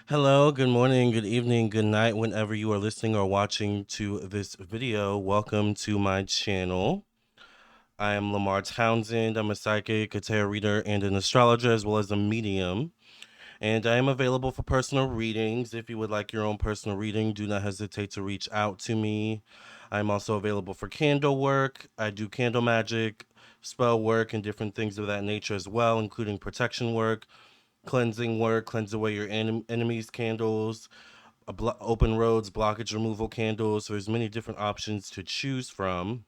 Hello, good morning, good evening, good night, whenever you are listening or watching to this video. Welcome to my channel. I am Lamarr Townsend. I'm a psychic, a tarot reader, and an astrologer, as well as a medium. And I am available for personal readings. If you would like your own personal reading, do not hesitate to reach out to me. I'm also available for candle work. I do candle magic, spell work, and different things of that nature as well, including protection work, cleansing work, cleanse away your enemies' candles, open roads, blockage removal candles. So there's many different options to choose from.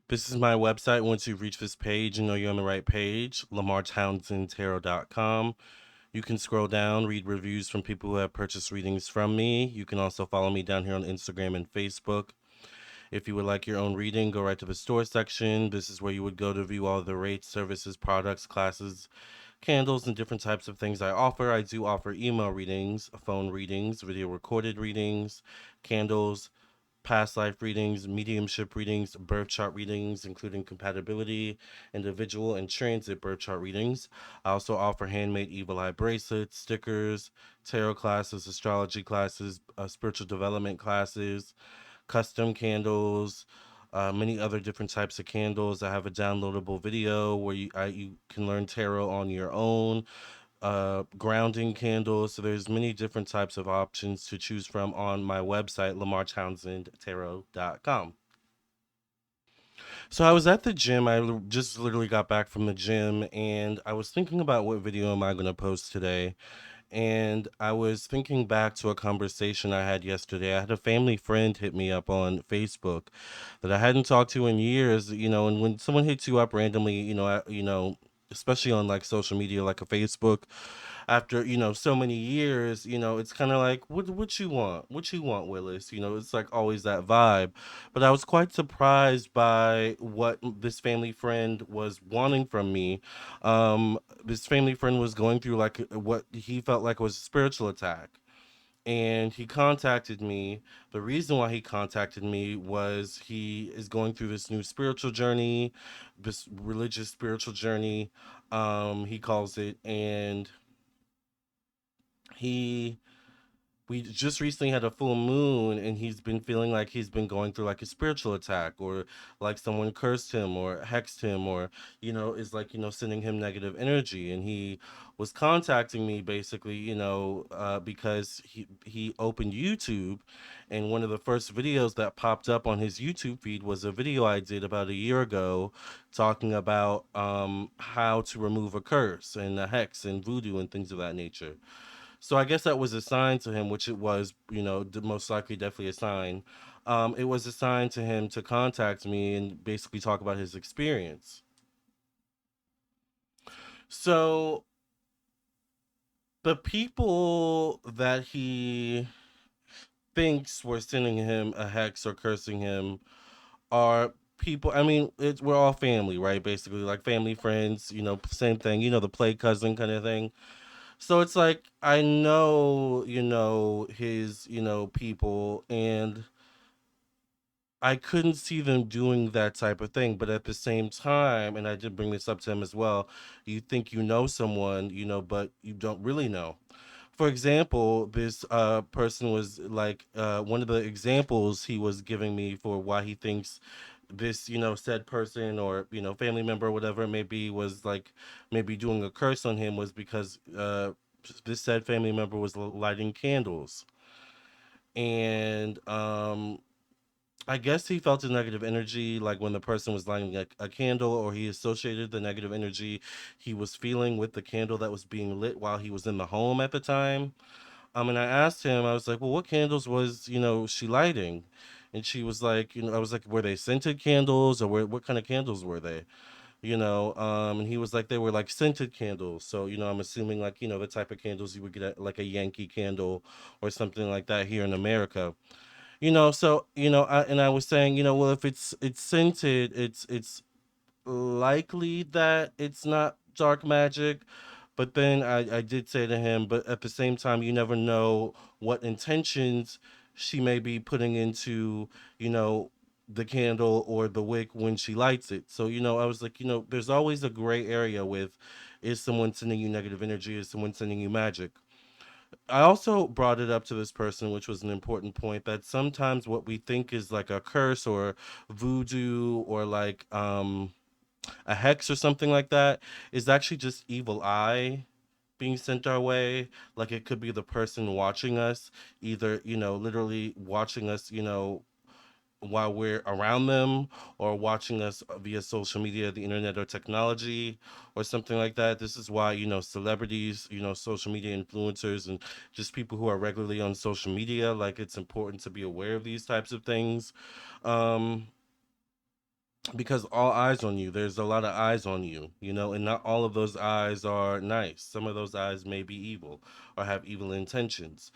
This is my website. Once you reach this page, you know you're on the right page, lamartownsendtarot.com. You can scroll down, read reviews from people who have purchased readings from me. You can also follow me down here on Instagram and Facebook. If you would like your own reading, go right to the store section. This is where you would go to view all the rates, services, products, classes, candles, and different types of things I offer. I do offer email readings, phone readings, video recorded readings, candles, past life readings, mediumship readings, birth chart readings, including compatibility, individual, and transit birth chart readings. I also offer handmade evil eye bracelets, stickers, tarot classes, astrology classes, spiritual development classes, custom candles, many other different types of candles. I have a downloadable video where you can learn tarot on your own. Grounding candles. So there's many different types of options to choose from on my website, lamartownsendtarot.com. So I was at the gym. Just literally got back from the gym, and I was thinking about what video am I going to post today. And I was thinking back to a conversation I had yesterday. I had a family friend hit me up on Facebook that I hadn't talked to in years, and when someone hits you up randomly, especially on like social media like a Facebook, after so many years, it's kind of like what you want, Willis. It's like always that vibe. But I was quite surprised by what this family friend was wanting from me. This family friend was going through like what he felt like was a spiritual attack, and he contacted me. The reason why he contacted me was he is going through this new spiritual journey, this religious spiritual journey, he calls it. And he we just recently had a full moon, and he's been feeling like he's been going through like a spiritual attack, or like someone cursed him or hexed him, or is like sending him negative energy. And he was contacting me basically, because he opened YouTube, and one of the first videos that popped up on his YouTube feed was a video I did about a year ago, talking about how to remove a curse and a hex and voodoo and things of that nature. So I guess that was a sign to him, which it was, most likely definitely a sign. It was a sign to him to contact me and basically talk about his experience. So the people that he thinks were sending him a hex or cursing him are people. I mean, we're all family, right? Basically, like family, friends, same thing, the play cousin kind of thing. So it's like I know, his, people, and I couldn't see them doing that type of thing. But at the same time, and I did bring this up to him as well, you think you know someone, but you don't really know. For example, this person was like, one of the examples he was giving me for why he thinks this, said person, or family member, whatever it may be, was like maybe doing a curse on him, was because this said family member was lighting candles. And I guess he felt a negative energy, like when the person was lighting a candle, or he associated the negative energy he was feeling with the candle that was being lit while he was in the home at the time. And I asked him, I was like, well, what candles was, she lighting? And she was like, I was like, were they scented candles, or what kind of candles were they? And he was like, they were like scented candles. So, I'm assuming like, the type of candles you would get at like a Yankee candle or something like that here in America. So, I was saying, well, if it's scented, it's likely that it's not dark magic. But then I did say to him, but at the same time, you never know what intentions she may be putting into, you know, the candle or the wick when she lights it. So, I was like, there's always a gray area with, is someone sending you negative energy? Is someone sending you magic? I also brought it up to this person, which was an important point, that sometimes what we think is like a curse or voodoo or like a hex or something like that is actually just evil eye being sent our way. Like it could be the person watching us, either, literally watching us, while we're around them, or watching us via social media, the internet, or technology, or something like that. This is why, celebrities, social media influencers, and just people who are regularly on social media, like it's important to be aware of these types of things. Um, because all eyes on you, there's a lot of eyes on you, and not all of those eyes are nice. Some of those eyes may be evil or have evil intentions.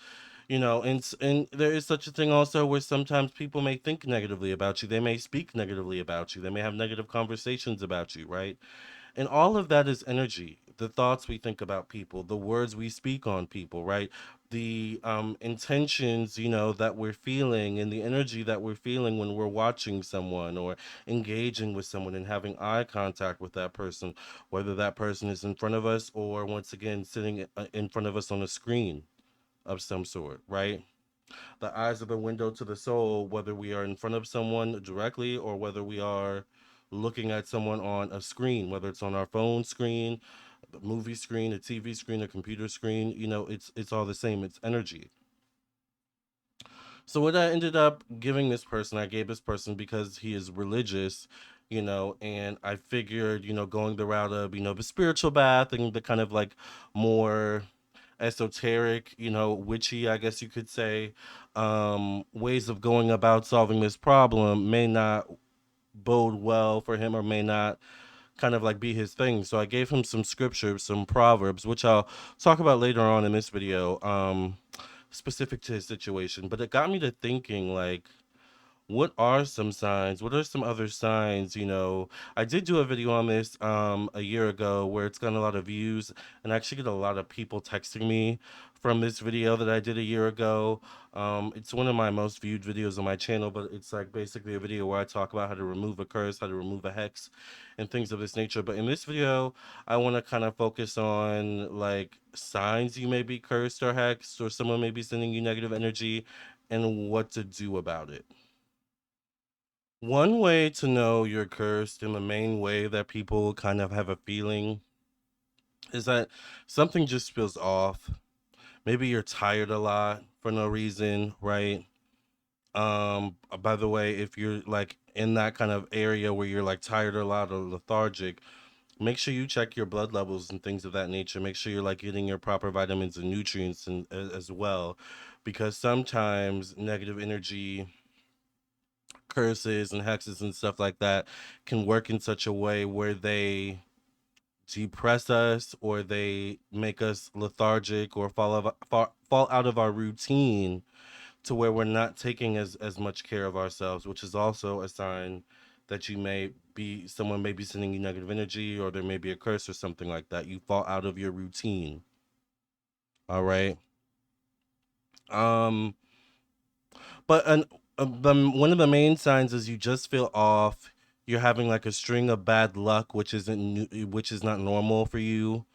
And there is such a thing also where sometimes people may think negatively about you. They may speak negatively about you. They may have negative conversations about you, right? And all of that is energy. The thoughts we think about people, the words we speak on people, right? The intentions, that we're feeling, and the energy that we're feeling when we're watching someone or engaging with someone and having eye contact with that person, whether that person is in front of us or, once again, sitting in front of us on a screen of some sort, right? The eyes are the window to the soul, whether we are in front of someone directly or whether we are looking at someone on a screen, whether it's on our phone screen, the movie screen, a TV screen, a computer screen. It's all the same. It's energy. So what I ended up giving this person, I gave this person because he is religious, and I figured, going the route of, the spiritual bath and the kind of like more esoteric, witchy, I guess you could say, ways of going about solving this problem may not bode well for him, or may not kind of like be his thing. So I gave him some scriptures, some proverbs, which I'll talk about later on in this video, specific to his situation. But it got me to thinking, like, what are some signs? What are some other signs? I did do a video on this a year ago where it's gotten a lot of views, and I actually get a lot of people texting me from this video that I did a year ago. It's one of my most viewed videos on my channel, but it's like basically a video where I talk about how to remove a curse, how to remove a hex, and things of this nature. But in this video, I want to kind of focus on like signs you may be cursed or hexed, or someone may be sending you negative energy, and what to do about it. One way to know you're cursed, and the main way that people kind of have a feeling, is that something just feels off. Maybe you're tired a lot for no reason, right? By the way, if you're like in that kind of area where you're like tired a lot or lethargic, make sure you check your blood levels and things of that nature. Make sure you're like getting your proper vitamins and nutrients and as well, because sometimes negative energy, curses and hexes and stuff like that can work in such a way where they depress us, or they make us lethargic, or fall out of our routine, to where we're not taking as much care of ourselves, which is also a sign that someone may be sending you negative energy, or there may be a curse or something like that. You fall out of your routine. All right. um But one of the main signs is you just feel off. You're having like a string of bad luck, which is not normal for you.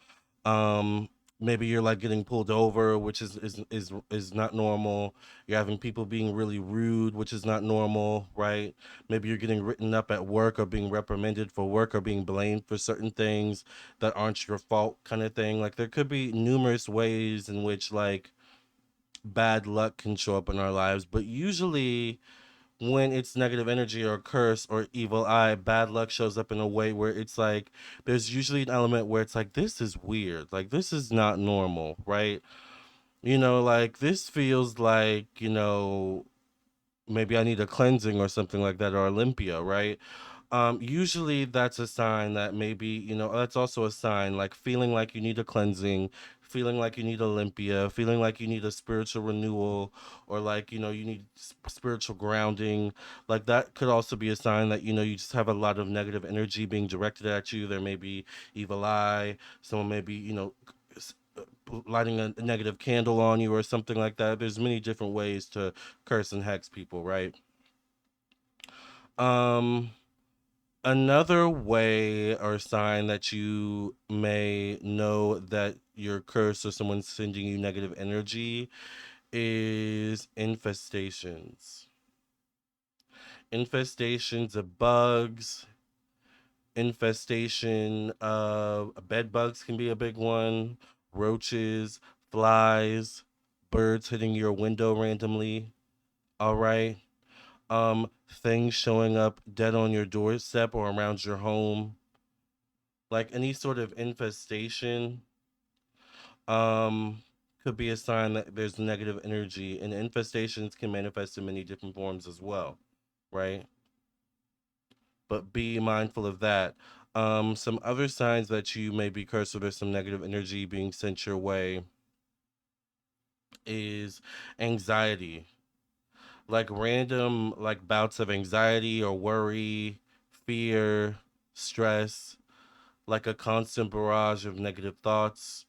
Um, Maybe you're like getting pulled over, which is not normal. You're having people being really rude, which is not normal, right? Maybe you're getting written up at work, or being reprimanded for work, or being blamed for certain things that aren't your fault, kind of thing. Like there could be numerous ways in which like bad luck can show up in our lives, but usually when it's negative energy or curse or evil eye, bad luck shows up in a way where it's like there's usually an element where it's like, this is weird, like this is not normal, right? Like this feels like, maybe I need a cleansing or something like that, or Olympia, right? Usually that's a sign that maybe, that's also a sign, like feeling like you need a cleansing, feeling like you need Olympia, feeling like you need a spiritual renewal, or like, you need spiritual grounding. Like that could also be a sign that, you just have a lot of negative energy being directed at you. There may be evil eye, someone may be, s- lighting a negative candle on you or something like that. There's many different ways to curse and hex people, right? Um, Another way or sign that you may know that you're cursed or someone's sending you negative energy is infestations. Infestations of bugs, infestation of bed bugs can be a big one, roaches, flies, birds hitting your window randomly. All right. Things showing up dead on your doorstep or around your home, like any sort of infestation, um, could be a sign that there's negative energy, and infestations can manifest in many different forms as well, right? But be mindful of that. Some other signs that you may be cursed or there's some negative energy being sent your way is anxiety, like random like bouts of anxiety or worry, fear, stress, like a constant barrage of negative thoughts.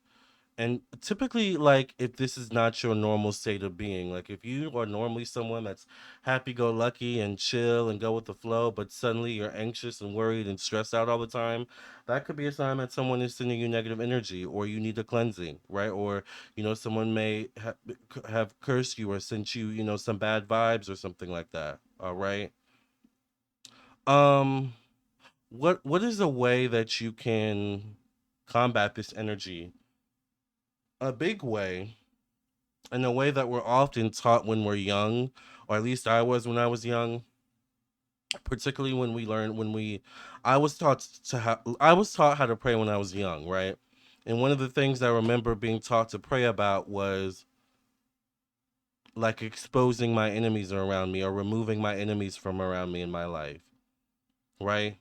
And typically, like, if this is not your normal state of being, like, if you are normally someone that's happy go lucky and chill and go with the flow, but suddenly you're anxious and worried and stressed out all the time, that could be a sign that someone is sending you negative energy or you need a cleansing, right? Or, someone may have cursed you or sent you, some bad vibes or something like that, all right? Um, what is a way that you can combat this energy? A big way, in a way that we're often taught when we're young, or at least I was when I was young, particularly when we learn when we I was taught how to pray when I was young, right? And one of the things I remember being taught to pray about was like exposing my enemies around me or removing my enemies from around me in my life, right?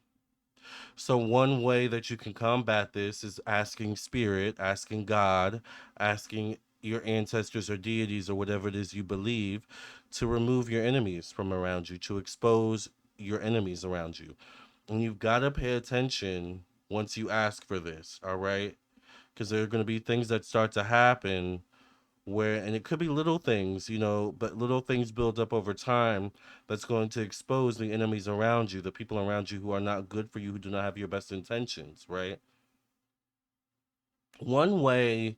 So one way that you can combat this is asking spirit, asking God, asking your ancestors or deities or whatever it is you believe to remove your enemies from around you, to expose your enemies around you. And you've got to pay attention once you ask for this, all right? Because there are going to be things that start to happen where, and it could be little things, but little things build up over time that's going to expose the enemies around you, the people around you who are not good for you, who do not have your best intentions, right? One way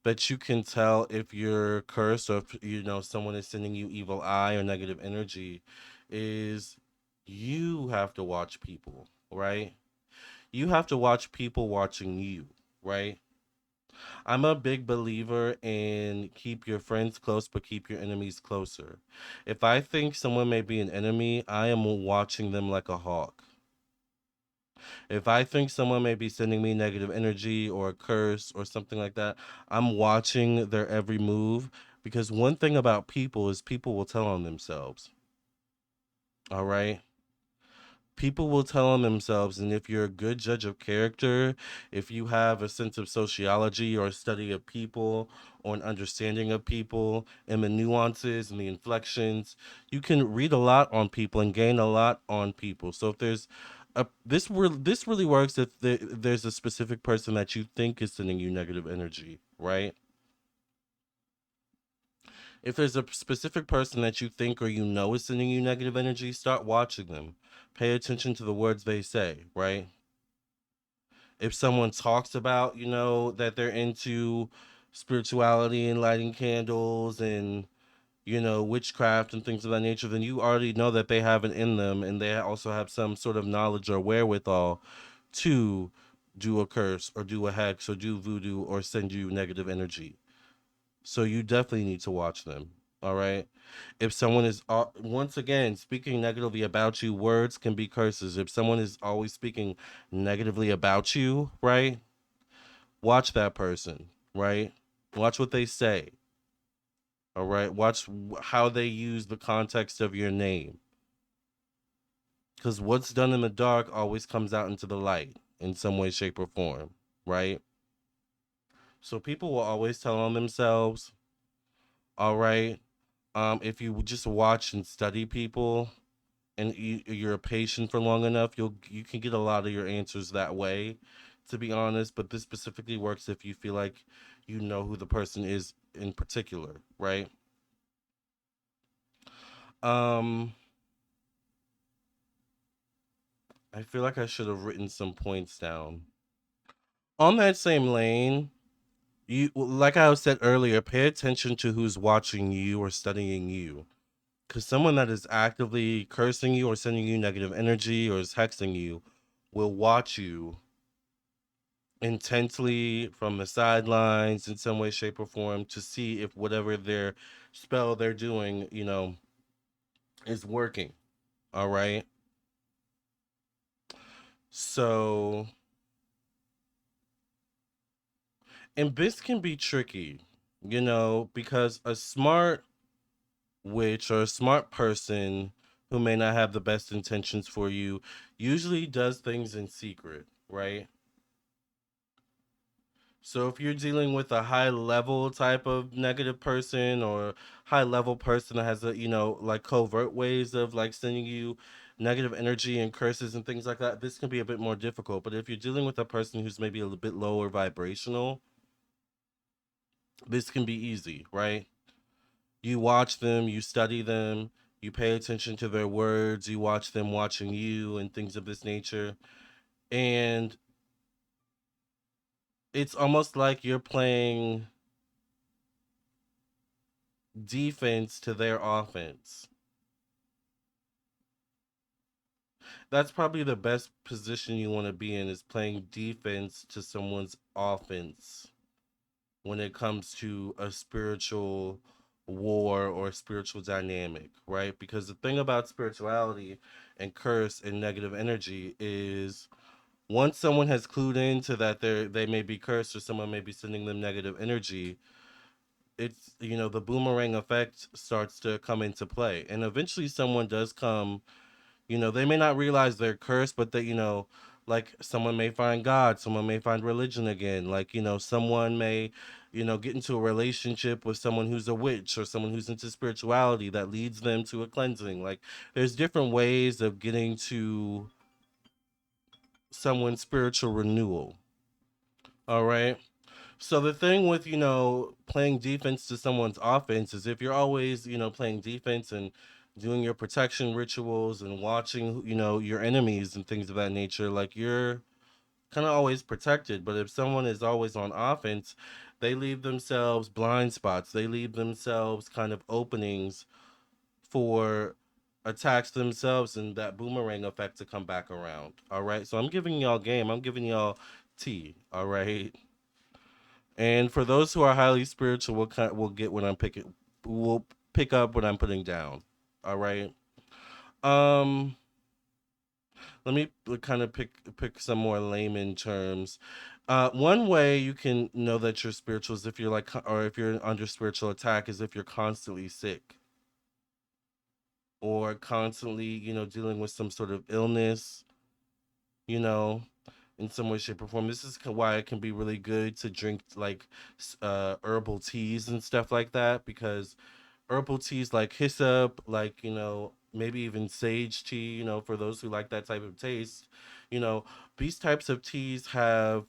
that you can tell if you're cursed or if someone is sending you evil eye or negative energy is you have to watch people, right? You have to watch people watching you, right? I'm a big believer in keep your friends close, but keep your enemies closer. If I think someone may be an enemy, I am watching them like a hawk. If I think someone may be sending me negative energy or a curse or something like that, I'm watching their every move because one thing about people is people will tell on themselves. All right? People will tell on themselves, and if you're a good judge of character, if you have a sense of sociology or a study of people or an understanding of people and the nuances and the inflections, you can read a lot on people and gain a lot on people. So if there's this really works if there's a specific person that you think is sending you negative energy, right? If there's a specific person that you think or is sending you negative energy, start watching them. Pay attention to the words they say, right? If someone talks about, that they're into spirituality and lighting candles and, witchcraft and things of that nature, then you already know that they have it in them and they also have some sort of knowledge or wherewithal to do a curse or do a hex or do voodoo or send you negative energy. So you definitely need to watch them. All right. If someone is once again speaking negatively about you, words can be curses. If someone is always speaking negatively about you, right? Watch that person, right? Watch what they say. All right. Watch how they use the context of your name. Because what's done in the dark always comes out into the light in some way, shape, or form, right? So people will always tell on themselves. All right. If you just watch and study people and you're patient for long enough, you can get a lot of your answers that way, to be honest. But this specifically works if you feel like you know who the person is in particular, right? Um, I feel like I should have written some points down. On that same lane, you like I said earlier, pay attention to who's watching you or studying you. Because someone that is actively cursing you or sending you negative energy or is hexing you will watch you intensely from the sidelines in some way, shape, or form to see if whatever their spell they're doing, is working. All right. So, and this can be tricky, because a smart witch or a smart person who may not have the best intentions for you usually does things in secret, right? So if you're dealing with a high level type of negative person or high level person that has like covert ways of like sending you negative energy and curses and things like that, this can be a bit more difficult. But if you're dealing with a person who's maybe a little bit lower vibrational, this can be easy, right? You watch them, you study them, you pay attention to their words, you watch them watching you and things of this nature. And it's almost like you're playing defense to their offense. That's probably the best position you want to be in, is playing defense to someone's offense when it comes to a spiritual war or a spiritual dynamic, right? Because the thing about spirituality and curse and negative energy is once someone has clued into that they may be cursed or someone may be sending them negative energy, it's the boomerang effect starts to come into play, and eventually someone does come. They may not realize they're cursed, but like someone may find God, someone may find religion again. Like, someone may, get into a relationship with someone who's a witch or someone who's into spirituality that leads them to a cleansing. Like, there's different ways of getting to someone's spiritual renewal. All right. So the thing with, playing defense to someone's offense is if you're always, playing defense and doing your protection rituals and watching, your enemies and things of that nature, like you're kind of always protected. But if someone is always on offense, they leave themselves blind spots. They leave themselves kind of openings for attacks themselves and that boomerang effect to come back around. All right. So I'm giving y'all game. I'm giving y'all tea. All right. And for those who are highly spiritual, will get what I'm picking. Will pick up what I'm putting down. All right. Um. Let me kind of pick some more layman terms. One way you can know that you're spiritual is if you're like, or if you're under spiritual attack, is if you're constantly sick or constantly, dealing with some sort of illness. You know, in some way, shape, or form. This is why it can be really good to drink like herbal teas and stuff like that, because herbal teas like hyssop, like maybe even sage tea, for those who like that type of taste, you know, these types of teas have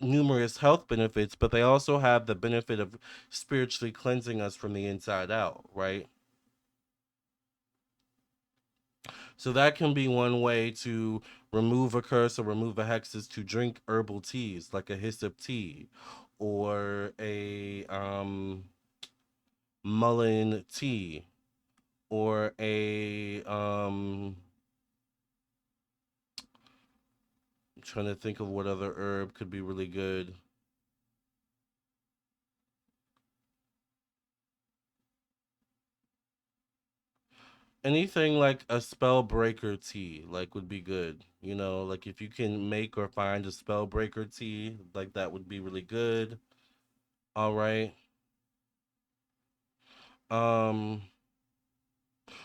numerous health benefits, but they also have the benefit of spiritually cleansing us from the inside out, right? So that can be one way to remove a curse or remove a hex, is to drink herbal teas like a hyssop tea or a mullein tea or a I'm trying to think of what other herb could be really good. Anything like a spell breaker tea, like would be good. Like if you can make or find a spell breaker tea, like that would be really good. All right. Um,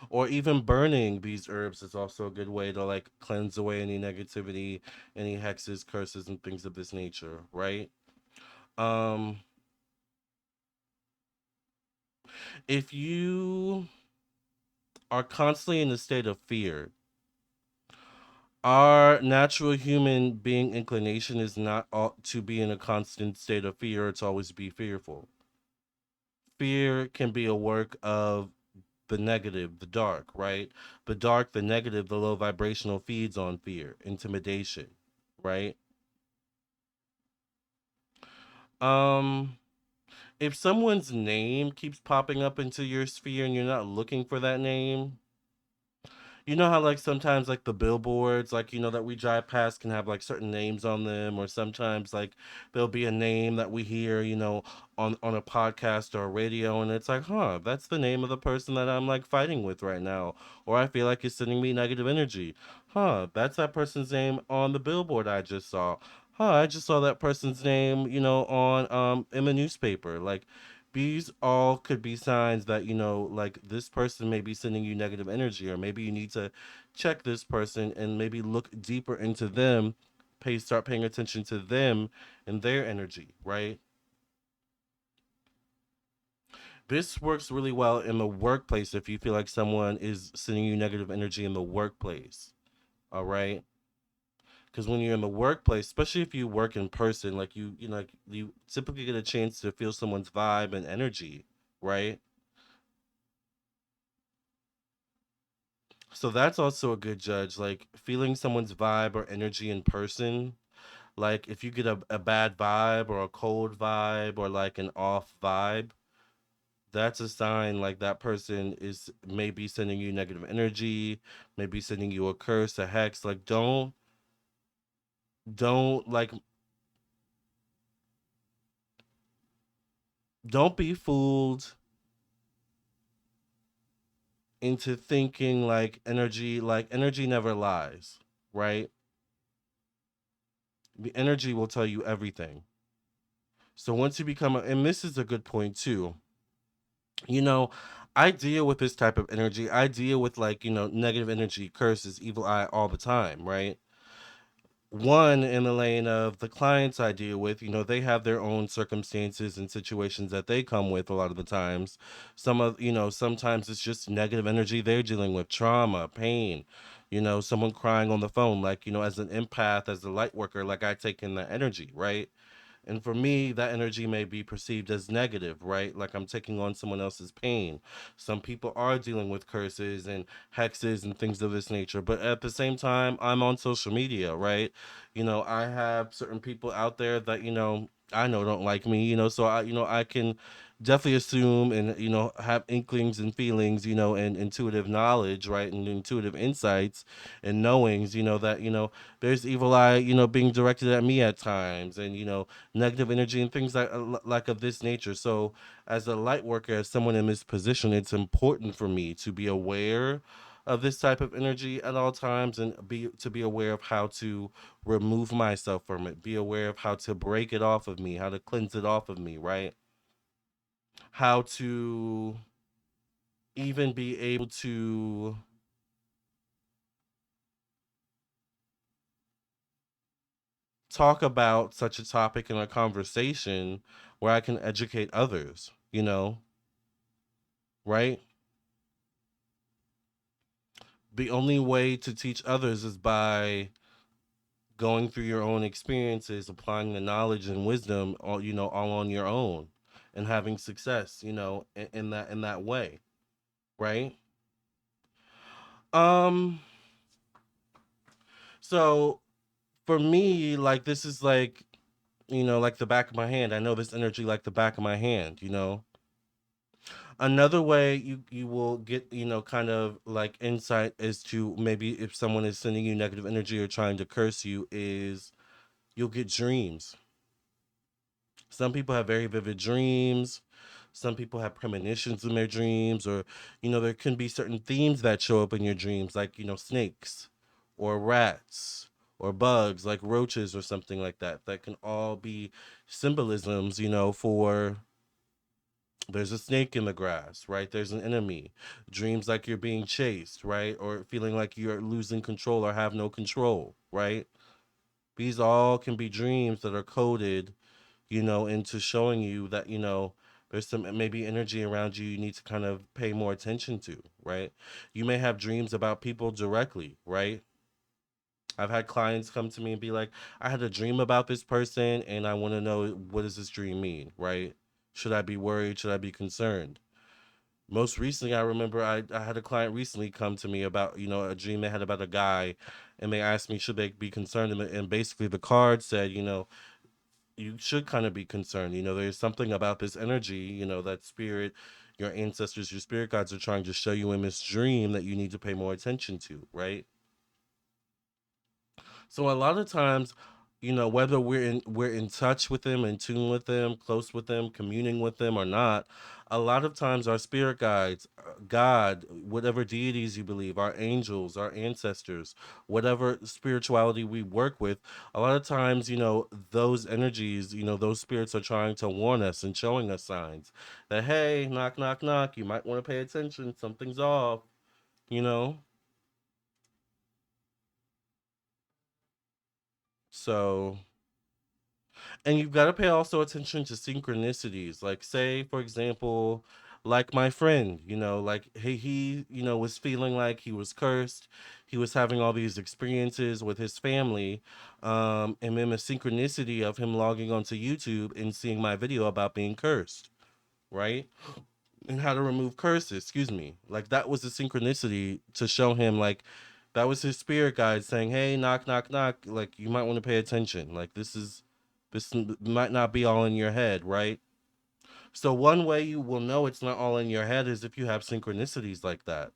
or even burning these herbs is also a good way to like cleanse away any negativity, any hexes, curses, and things of this nature, right? Um, if you are constantly in a state of fear, our natural human being inclination is not to be in a constant state of fear, it's always be fearful. Fear can be a work of the negative, the dark, right? The dark, the negative, the low vibrational feeds on fear, intimidation, right? Um, if someone's name keeps popping up into your sphere and you're not looking for that name, you know how like sometimes like the billboards like that we drive past can have like certain names on them, or sometimes like there'll be a name that we hear on a podcast or a radio, and it's like, huh, that's the name of the person that I'm like fighting with right now, or I feel like it's sending me negative energy. Huh, that's that person's name on the billboard I just saw. Huh, I just saw that person's name on in the newspaper. Like, these all could be signs that like this person may be sending you negative energy, or maybe you need to check this person and maybe look deeper into them, start paying attention to them and their energy, right? This works really well in the workplace if you feel like someone is sending you negative energy in the workplace. All right, because when you're in the workplace, especially if you work in person, like like you typically get a chance to feel someone's vibe and energy, right? So that's also a good judge, like feeling someone's vibe or energy in person. Like if you get a bad vibe or a cold vibe or like an off vibe, that's a sign like that person is maybe sending you negative energy, maybe sending you a curse, a hex. Like don't like don't be fooled into thinking like energy never lies, right? The energy will tell you everything. So once you become and this is a good point too, you know, I deal with this type of energy. I deal with like, negative energy, curses, evil eye all the time, right? One, in the lane of the clients I deal with, they have their own circumstances and situations that they come with a lot of the times. Sometimes it's just negative energy they're dealing with, trauma, pain, someone crying on the phone. Like, as an empath, as a light worker, like I take in that energy, right? And for me, that energy may be perceived as negative, right? Like I'm taking on someone else's pain. Some people are dealing with curses and hexes and things of this nature. But at the same time, I'm on social media, right? I have certain people out there that, I know don't like me, so I can definitely assume and, have inklings and feelings, and intuitive knowledge, right? And intuitive insights and knowings, that, there's evil eye, being directed at me at times, and, negative energy and things like of this nature. So, as a light worker, as someone in this position, it's important for me to be aware of this type of energy at all times, and be aware of how to remove myself from it. Be aware of how to break it off of me, how to cleanse it off of me, right? How to even be able to talk about such a topic in a conversation where I can educate others, right? The only way to teach others is by going through your own experiences, applying the knowledge and wisdom all on your own, and having success, in that way, right? Um so for me, like this is like, like the back of my hand. I know this energy like the back of my hand. Another way you will get, kind of like insight as to maybe if someone is sending you negative energy or trying to curse you is you'll get dreams. Some people have very vivid dreams. Some people have premonitions in their dreams, or, there can be certain themes that show up in your dreams, like, snakes or rats or bugs, like roaches or something like that. That can all be symbolisms, for there's a snake in the grass, right? There's an enemy. Dreams like you're being chased, right? Or feeling like you're losing control or have no control, right? These all can be dreams that are coded, into showing you that, there's some maybe energy around you need to kind of pay more attention to, right? You may have dreams about people directly, right? I've had clients come to me and be like, I had a dream about this person and I want to know, what does this dream mean, right? Should I be worried? Should I be concerned? Most recently, I remember I had a client recently come to me about, a dream they had about a guy, and they asked me should they be concerned, and basically the card said, you should kind of be concerned. There's something about this energy, that spirit, your ancestors, your spirit guides are trying to show you in this dream that you need to pay more attention to, right? So a lot of times, whether we're in touch with them, in tune with them, close with them, communing with them or not, a lot of times our spirit guides, God, whatever deities you believe, our angels, our ancestors, whatever spirituality we work with, a lot of times, those energies, those spirits are trying to warn us and showing us signs that, hey, knock, knock, knock, you might want to pay attention, something's off, you know? So, and you've got to pay also attention to synchronicities. Like, say, for example, like my friend, like he, was feeling like he was cursed. He was having all these experiences with his family. And then the synchronicity of him logging onto YouTube and seeing my video about being cursed, right? And how to remove curses, excuse me. Like, that was a synchronicity to show him, like, that was his spirit guide saying, hey, knock, knock, knock. Like, you might want to pay attention. Like, this might not be all in your head, right? So one way you will know it's not all in your head is if you have synchronicities like that.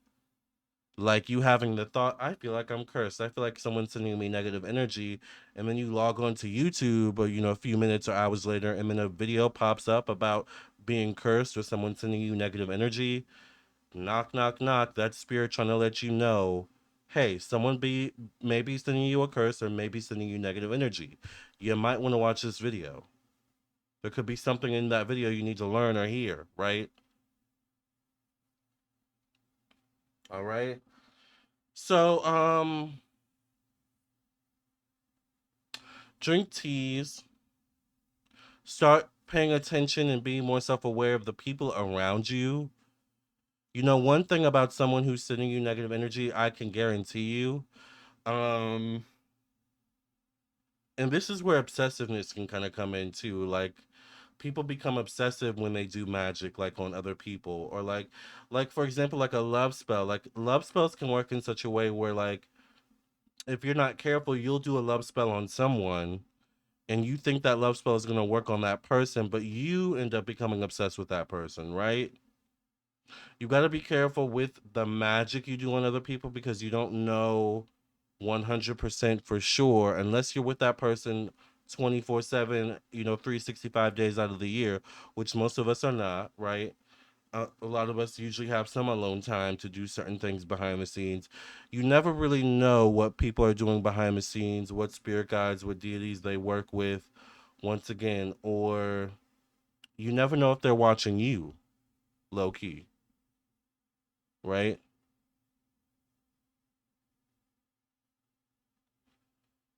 Like, you having the thought, I feel like I'm cursed. I feel like someone's sending me negative energy. And then you log on to YouTube or, a few minutes or hours later, and then a video pops up about being cursed or someone sending you negative energy. Knock, knock, knock. That spirit trying to let you know, hey, someone be maybe sending you a curse or maybe sending you negative energy. You might want to watch this video. There could be something in that video you need to learn or hear, right? All right. So, drink teas, start paying attention and being more self-aware of the people around you. One thing about someone who's sending you negative energy, I can guarantee you. Um, and this is where obsessiveness can kind of come in too. Like, people become obsessive when they do magic, like on other people, or like for example, like a love spell. Like, love spells can work in such a way where, like, if you're not careful, you'll do a love spell on someone and you think that love spell is going to work on that person, but you end up becoming obsessed with that person, right? You got to be careful with the magic you do on other people because you don't know 100% for sure unless you're with that person 24/7, 365 days out of the year, which most of us are not, right? A lot of us usually have some alone time to do certain things behind the scenes. You never really know what people are doing behind the scenes, what spirit guides, what deities they work with, once again, or you never know if they're watching you, low key, right?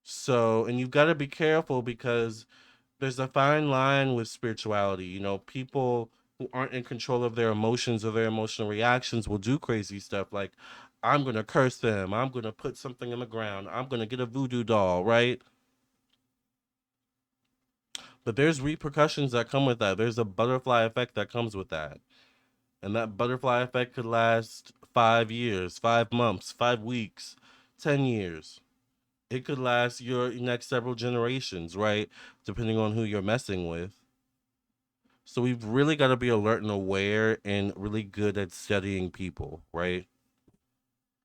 So, and you've got to be careful because there's a fine line with spirituality. People who aren't in control of their emotions or their emotional reactions will do crazy stuff like, I'm going to curse them. I'm going to put something in the ground. I'm going to get a voodoo doll, right? But there's repercussions that come with that. There's a butterfly effect that comes with that. And that butterfly effect could last 5 years, 5 months, 5 weeks, 10 years. It could last your next several generations, right? Depending on who you're messing with. So we've really got to be alert and aware and really good at studying people, right?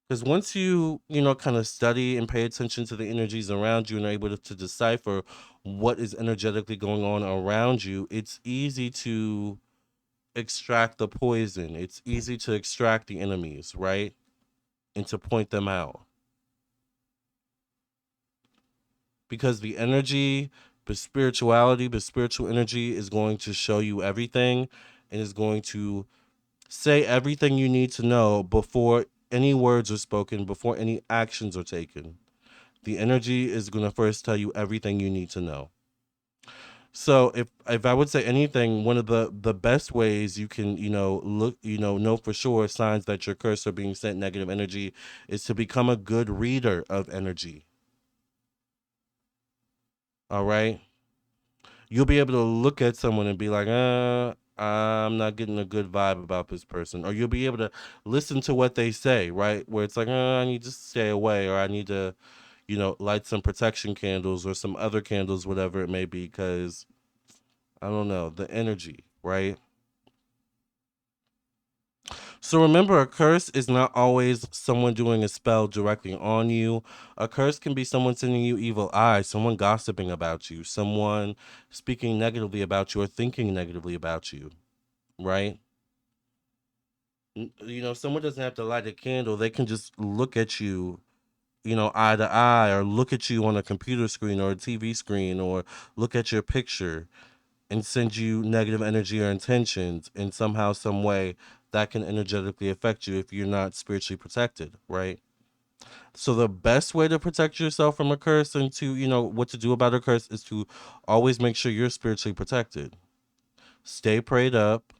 Because once you kind of study and pay attention to the energies around you and are able to decipher what is energetically going on around you, it's easy to extract the poison. It's easy to extract the enemies, right? And to point them out. Because the spiritual energy is going to show you everything and is going to say everything you need to know before any words are spoken, before any actions are taken. The energy is going to first tell you everything you need to know. So if I would say anything, one of the best ways you can, look, know for sure signs that your curse are being sent negative energy is to become a good reader of energy. All right? You'll be able to look at someone and be like, I'm not getting a good vibe about this person. Or you'll be able to listen to what they say, right? Where it's like, I need to stay away, or I need to, light some protection candles or some other candles, whatever it may be, because I don't know, the energy, right? So remember, a curse is not always someone doing a spell directly on you. A curse can be someone sending you evil eyes, someone gossiping about you, someone speaking negatively about you or thinking negatively about you, right? Someone doesn't have to light a candle. They can just look at you, eye to eye, or look at you on a computer screen or a TV screen, or look at your picture and send you negative energy or intentions in somehow, some way that can energetically affect you if you're not spiritually protected, right? So the best way to protect yourself from a curse and to, what to do about a curse is to always make sure you're spiritually protected. Stay prayed up.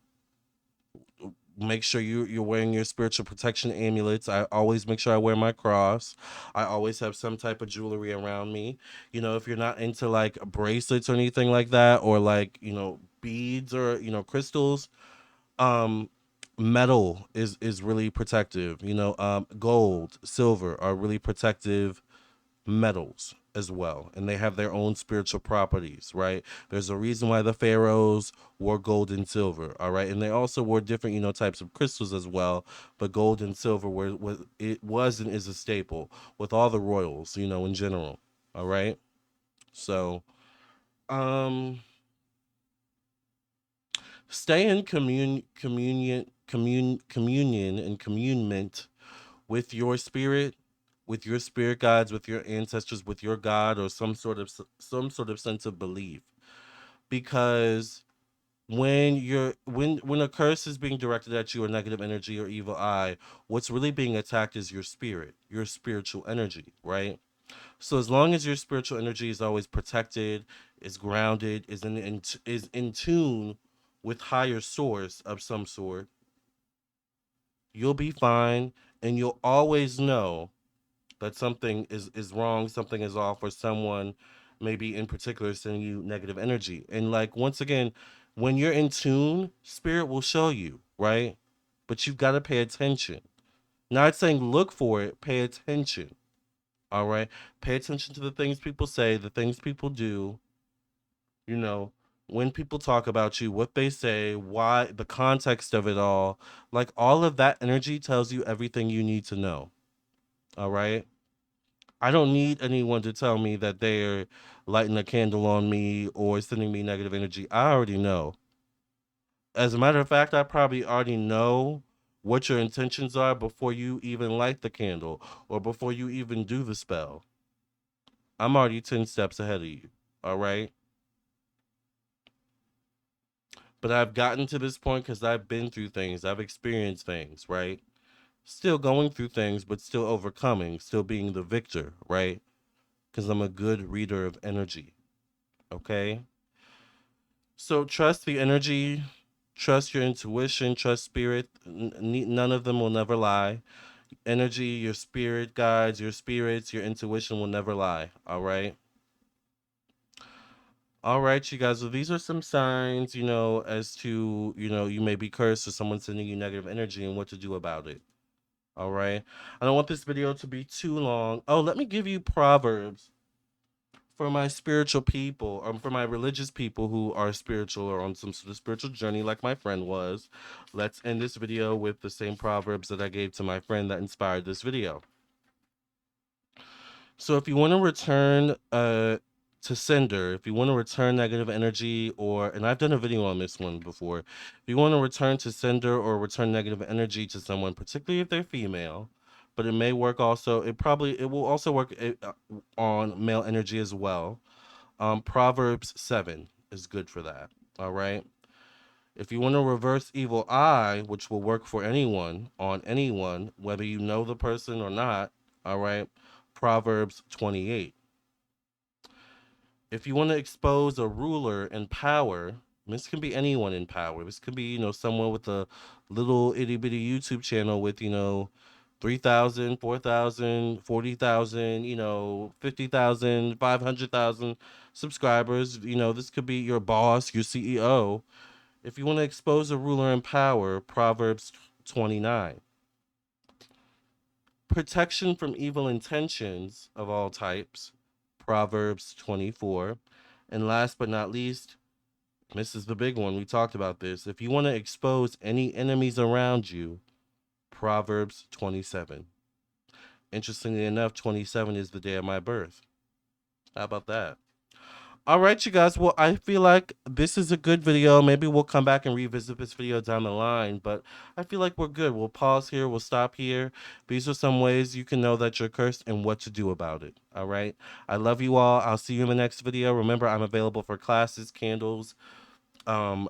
Make sure you're wearing your spiritual protection amulets. I always make sure I wear my cross. I always have some type of jewelry around me. If you're not into like bracelets or anything like that, or like, beads or, crystals, um metal is really protective. Gold, silver are really protective metals as well, and they have their own spiritual properties, right? There's a reason why the pharaohs wore gold and silver, all right? And they also wore different, types of crystals as well, but gold and silver was and is a staple with all the royals, in general, all right? So um stay in communion and communiment with your spirit, with your spirit guides, with your ancestors, with your God, or some sort of sense of belief. Because when a curse is being directed at you, or negative energy or evil eye, what's really being attacked is your spirit, your spiritual energy, right? So as long as your spiritual energy is always protected, is grounded, is in tune with higher source of some sort, you'll be fine, and you'll always know that something is wrong, something is off, or someone maybe in particular sending you negative energy. And like, once again, when you're in tune, spirit will show you, right? But you've got to pay attention. Not saying look for it, pay attention. All right? Pay attention to the things people say, the things people do, you know, when people talk about you, what they say, why, the context of it all. Like, all of that energy tells you everything you need to know. All right? I don't need anyone to tell me that they're lighting a candle on me or sending me negative energy. I already know. As a matter of fact, I probably already know what your intentions are before you even light the candle or before you even do the spell. I'm already 10 steps ahead of you. All right? But I've gotten to this point because I've been through things, I've experienced things, right? Still going through things, but still overcoming, still being the victor, right? Because I'm a good reader of energy. Okay? So trust the energy, trust your intuition, trust spirit. None of them will never lie. Energy, your spirit guides, your spirits, your intuition will never lie. All right. All right, you guys. So these are some signs, as to, you may be cursed or someone sending you negative energy and what to do about it. All right. I don't want this video to be too long. Oh, let me give you Proverbs for my spiritual people, for my religious people who are spiritual or on some sort of spiritual journey like my friend was. Let's end this video with the same proverbs that I gave to my friend that inspired this video. So if you want to return to sender, if you want to return negative energy, and I've done a video on this one before, if you want to return to sender or return negative energy to someone, particularly if they're female, but it may work also, it will also work on male energy as well. Proverbs 7 is good for that. All right. If you want to reverse evil eye, which will work for anyone, on anyone, whether you know the person or not, all right, Proverbs 28. If you want to expose a ruler in power, this can be anyone in power. This could be, someone with a little itty bitty YouTube channel with, 3,000, 4,000, 40,000, 50,000, 500,000 subscribers. This could be your boss, your CEO. If you want to expose a ruler in power, Proverbs 29. Protection from evil intentions of all types, Proverbs 24. And last but not least, this is the big one. We talked about this. If you want to expose any enemies around you, Proverbs 27. Interestingly enough, 27 is the day of my birth. How about that? All right, you guys. Well, I feel like this is a good video. Maybe we'll come back and revisit this video down the line, but I feel like we're good. We'll pause here. We'll stop here. These are some ways you can know that you're cursed and what to do about it. All right. I love you all. I'll see you in the next video. Remember, I'm available for classes, candles,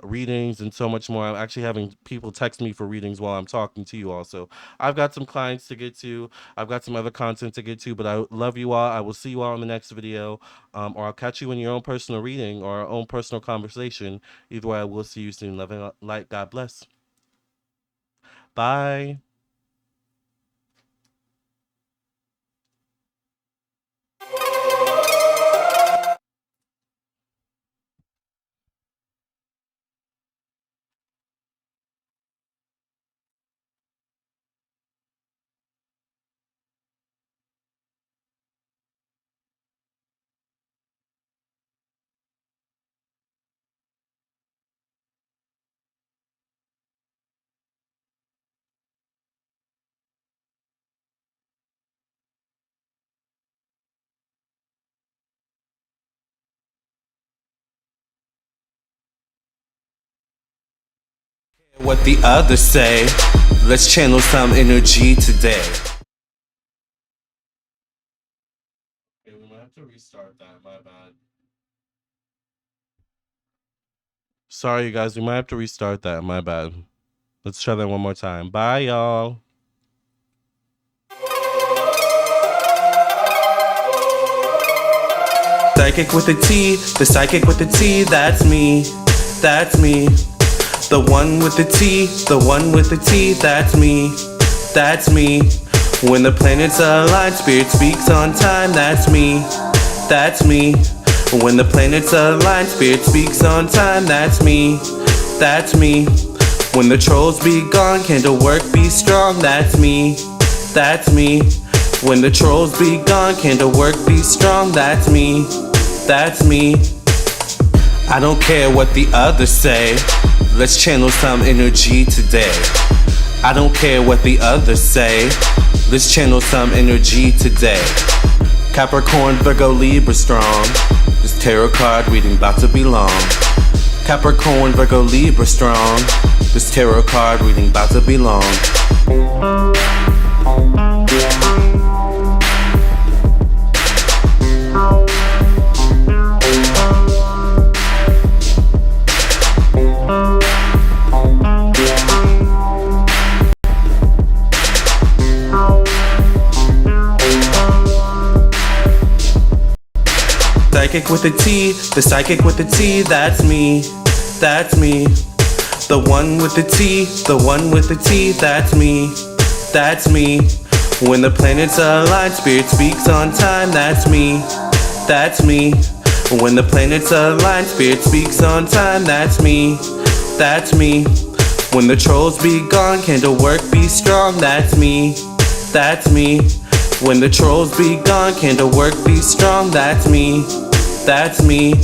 readings, and so much more. I'm actually having people text me for readings while I'm talking to you all. So I've got some clients to get to. I've got some other content to get to, but I love you all. I will see you all in the next video, or I'll catch you in your own personal reading or our own personal conversation. Either way, I will see you soon. Love and light. God bless. Bye. What the others say. Let's channel some energy today. Okay, we might have to restart that. My bad. Sorry, you guys. We might have to restart that. My bad. Let's try that one more time. Bye, y'all. Psychic with a T, the psychic with the T, that's me, that's me. The one with the T, the one with the T, that's me, that's me. When the planets align, spirit speaks on time, that's me, that's me. When the planets align, spirit speaks on time, that's me, that's me. When the trolls be gone, candle work be strong, that's me, that's me. When the trolls be gone, candle work be strong, that's me, that's me. I don't care what the others say. Let's channel some energy today. I don't care what the others say. Let's channel some energy today. Capricorn, Virgo, Libra strong. This tarot card reading about to be long. Capricorn, Virgo, Libra strong. This tarot card reading about to be long. Psychic with a T, the psychic with the T, that's me, that's me. The one with the T, the one with the T, that's me, that's me. When the planets align, spirit speaks on time, that's me, that's me. When the planets align, spirit speaks on time, that's me, that's me. When the trolls be gone, candle work be strong, that's me, that's me. When the trolls be gone, candle work be strong, that's me, that's me.